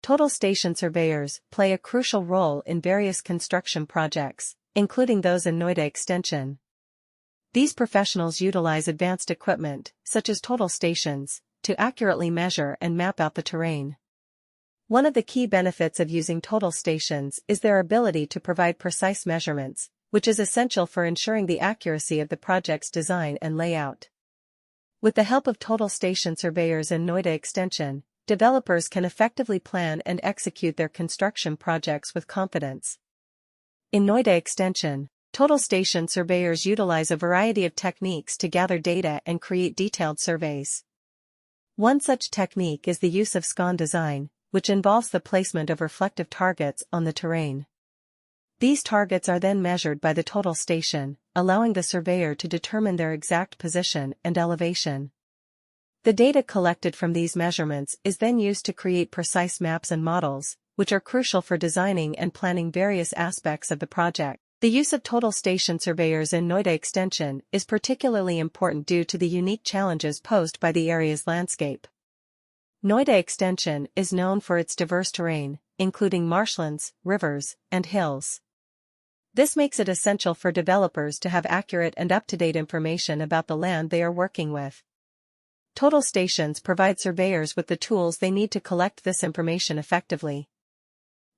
Total station surveyors play a crucial role in various construction projects, including those in Noida Extension. These professionals utilize advanced equipment, such as total stations, to accurately measure and map out the terrain. One of the key benefits of using total stations is their ability to provide precise measurements, which is essential for ensuring the accuracy of the project's design and layout. With the help of total station surveyors in Noida Extension, developers can effectively plan and execute their construction projects with confidence. In Noida Extension, total station surveyors utilize a variety of techniques to gather data and create detailed surveys. One such technique is the use of SCON design, which involves the placement of reflective targets on the terrain. These targets are then measured by the total station, allowing the surveyor to determine their exact position and elevation. The data collected from these measurements is then used to create precise maps and models, which are crucial for designing and planning various aspects of the project. The use of total station surveyors in Noida Extension is particularly important due to the unique challenges posed by the area's landscape. Noida Extension is known for its diverse terrain, including marshlands, rivers, and hills. This makes it essential for developers to have accurate and up-to-date information about the land they are working with. Total stations provide surveyors with the tools they need to collect this information effectively.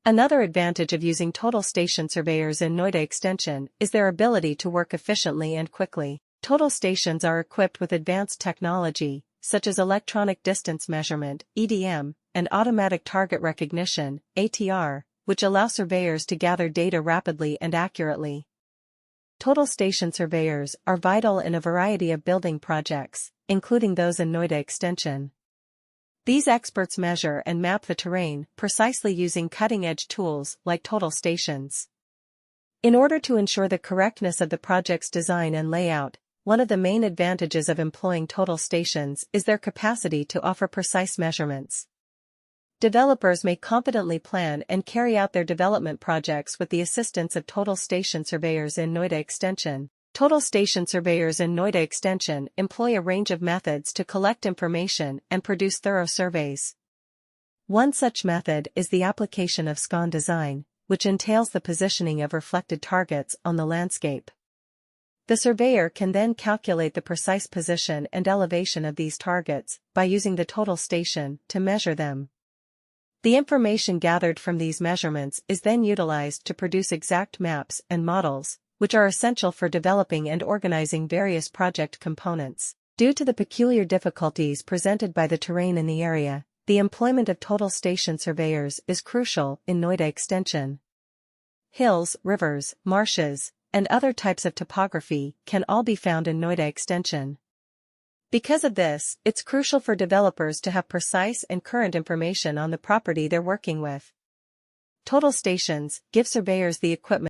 Another advantage of using total station surveyors in Noida Extension is their ability to work efficiently and quickly. Total stations are equipped with advanced technology, such as electronic distance measurement, EDM, and automatic target recognition, ATR, which allow surveyors to gather data rapidly and accurately. Total station surveyors are vital in a variety of building projects, including those in Noida Extension. These experts measure and map the terrain precisely using cutting-edge tools like total stations. In order to ensure the correctness of the project's design and layout, one of the main advantages of employing total stations is their capacity to offer precise measurements. Developers may confidently plan and carry out their development projects with the assistance of total station surveyors in Noida Extension. Total station surveyors in Noida Extension employ a range of methods to collect information and produce thorough surveys. One such method is the application of SCON design, which entails the positioning of reflected targets on the landscape. The surveyor can then calculate the precise position and elevation of these targets by using the total station to measure them. The information gathered from these measurements is then utilized to produce exact maps and models, which are essential for developing and organizing various project components. Due to the peculiar difficulties presented by the terrain in the area, the employment of total station surveyors is crucial in Noida Extension. Hills, rivers, marshes, and other types of topography can all be found in Noida Extension. Because of this, it's crucial for developers to have precise and current information on the property they're working with. Total stations give surveyors the equipment